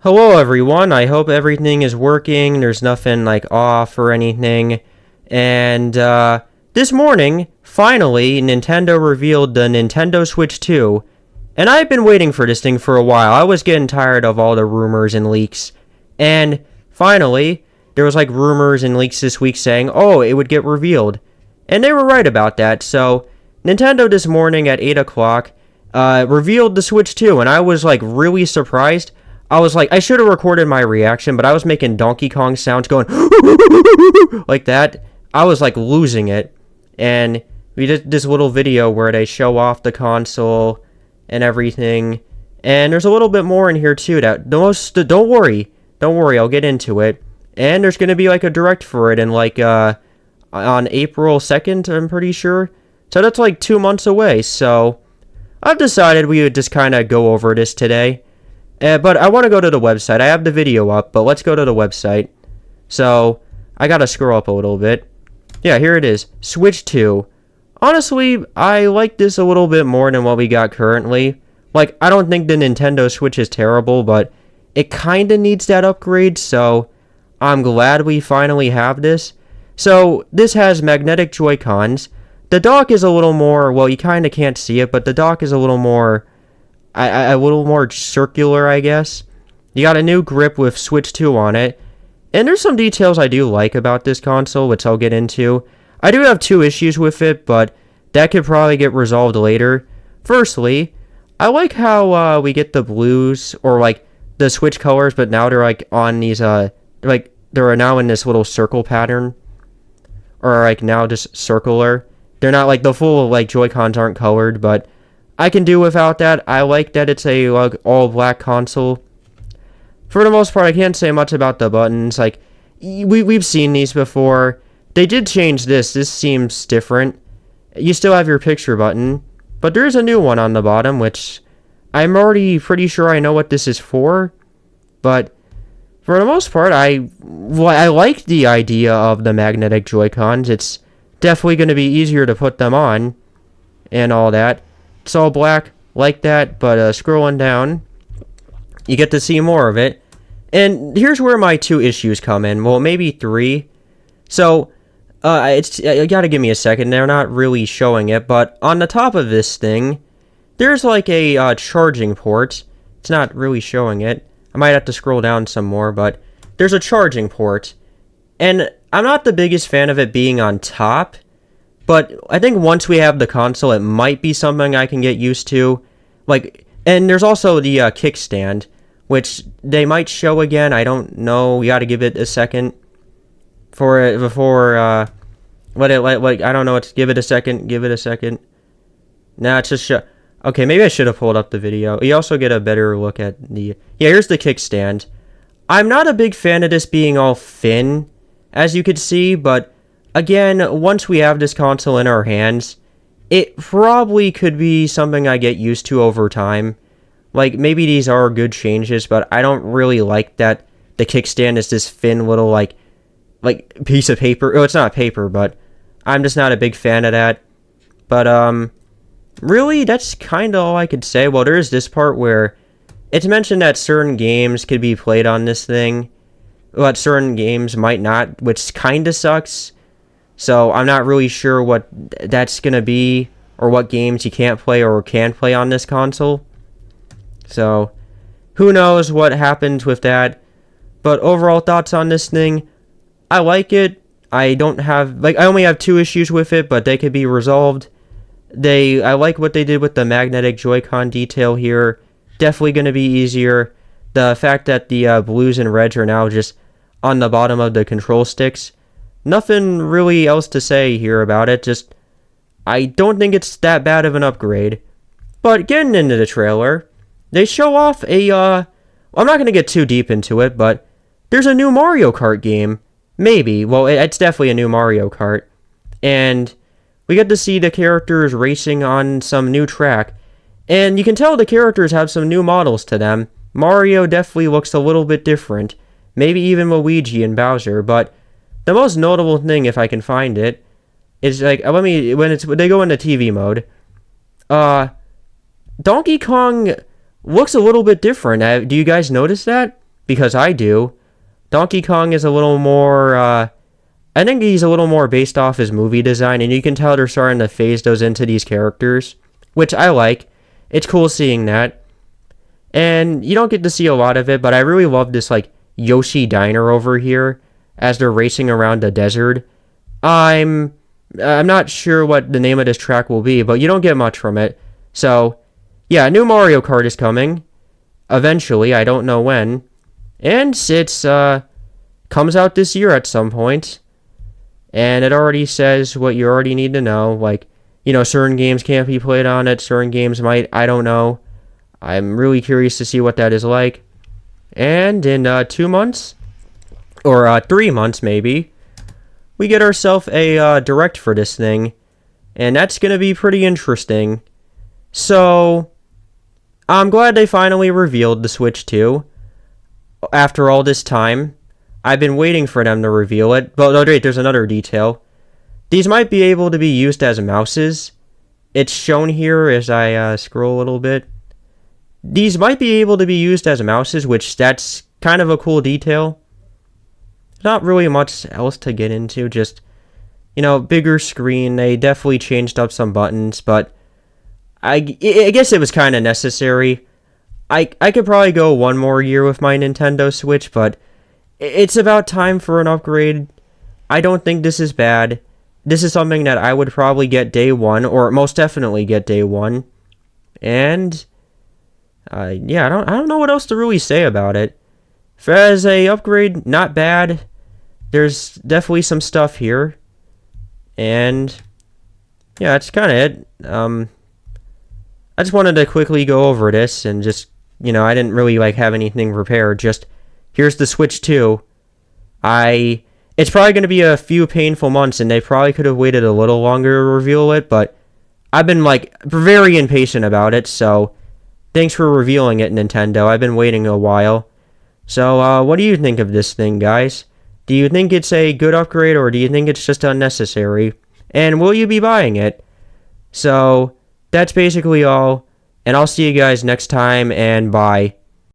Hello everyone, I hope everything is working, there's nothing like off or anything. And this morning, finally, Nintendo revealed the Nintendo Switch 2. And I've been waiting for this thing for a while. I was getting tired of all the rumors and leaks. And finally, there was like rumors and leaks this week saying, oh, it would get revealed. And they were right about that, so Nintendo this morning at 8 o'clock revealed the Switch 2, and I was like really surprised. I was like, I should have recorded my reaction, but I was making Donkey Kong sounds going like that. I was like losing it. And we did this little video where they show off the console and everything. And there's a little bit more in here too. Don't worry, I'll get into it. And there's gonna be like a direct for it in like on April 2nd, I'm pretty sure. So that's like 2 months away. So I've decided we would just kind of go over this today. But I want to go to the website. I have the video up, but let's go to the website. So, I gotta scroll up a little bit. Yeah, here it is. Switch 2. Honestly, I like this a little bit more than what we got currently. Like, I don't think the Nintendo Switch is terrible, but it kinda needs that upgrade, so I'm glad we finally have this. So, this has magnetic Joy-Cons. The dock is a little more, well, you kinda can't see it, but the dock is a little more a little more circular, I guess. You got a new grip with Switch 2 on it. And there's some details I do like about this console, which I'll get into. I do have two issues with it, but that could probably get resolved later. Firstly, I like how we get the blues, or like the Switch colors, but now they're like on these, like they're now in this little circle pattern. Or like now just circular. They're not like the full like Joy-Cons aren't colored, but I can do without that. I like that it's a like all black console. For the most part, I can't say much about the buttons. Like we've seen these before. They did change this. This seems different. You still have your picture button, but there's a new one on the bottom, which I'm already pretty sure I know what this is for. But for the most part, I like the idea of the magnetic Joy-Cons. It's definitely going to be easier to put them on and all that. It's all black like that, but scrolling down, you get to see more of it. And here's where my two issues come in. Well, maybe three. So, you gotta give me a second. They're not really showing it, but on the top of this thing, there's like a charging port. It's not really showing it. I might have to scroll down some more, but there's a charging port. And I'm not the biggest fan of it being on top. But I think once we have the console, it might be something I can get used to. Like, and there's also the kickstand, which they might show again. I don't know. We got to give it a second for it before. Let it like I don't know. Let's give it a second. Give it a second. Nah, it's just okay. Maybe I should have pulled up the video. You also get a better look at the. Yeah, here's the kickstand. I'm not a big fan of this being all thin, as you could see, but. Again, once we have this console in our hands, it probably could be something I get used to over time. Like, maybe these are good changes, but I don't really like that the kickstand is this thin little, like piece of paper. Oh, it's not paper, but I'm just not a big fan of that. But, really, that's kind of all I could say. Well, there's this part where it's mentioned that certain games could be played on this thing, but certain games might not, which kind of sucks. So I'm not really sure what that's going to be, or what games you can't play or can play on this console. So, who knows what happens with that. But overall thoughts on this thing, I like it. I only have two issues with it, but they could be resolved. I like what they did with the magnetic Joy-Con detail here. Definitely going to be easier. The fact that the blues and reds are now just on the bottom of the control sticks. Nothing really else to say here about it, just I don't think it's that bad of an upgrade. But getting into the trailer, they show off I'm not going to get too deep into it, but there's a new Mario Kart game. Maybe. Well, it's definitely a new Mario Kart. And we get to see the characters racing on some new track. And you can tell the characters have some new models to them. Mario definitely looks a little bit different. Maybe even Luigi and Bowser, but the most notable thing, if I can find it, is like when they go into TV mode. Donkey Kong looks a little bit different. Do you guys notice that? because I do. Donkey Kong is a little more, I think he's a little more based off his movie design, and you can tell they're starting to phase those into these characters, which I like. It's cool seeing that. And you don't get to see a lot of it, but I really love this, like, Yoshi Diner over here as they're racing around the desert. I'm not sure what the name of this track will be, but you don't get much from it. So, yeah, new Mario Kart is coming. Eventually, I don't know when. And it's, comes out this year at some point. And it already says what you already need to know. Like, you know, certain games can't be played on it. Certain games might. I don't know. I'm really curious to see what that is like. And in 2 months, or 3 months maybe, we get ourselves a direct for this thing. And that's going to be pretty interesting. So, I'm glad they finally revealed the Switch 2. After all this time, I've been waiting for them to reveal it. But oh, wait, there's another detail. These might be able to be used as mouses. It's shown here as I scroll a little bit. These might be able to be used as mouses, which that's kind of a cool detail. Not really much else to get into, just, you know, bigger screen. They definitely changed up some buttons, but I guess it was kind of necessary. I could probably go one more year with my Nintendo Switch, but it's about time for an upgrade. I don't think this is bad. This is something that I would probably get day one, or most definitely get day one. And yeah, I don't know what else to really say about it. As a upgrade, not bad. There's definitely some stuff here. And yeah, that's kind of it. I just wanted to quickly go over this and just, you know, I didn't really like have anything prepared. Just, here's the Switch 2. It's probably going to be a few painful months, and they probably could have waited a little longer to reveal it, but I've been, like, very impatient about it, so thanks for revealing it, Nintendo. I've been waiting a while. So, what do you think of this thing, guys? Do you think it's a good upgrade, or do you think it's just unnecessary? And will you be buying it? So, that's basically all, and I'll see you guys next time, and bye.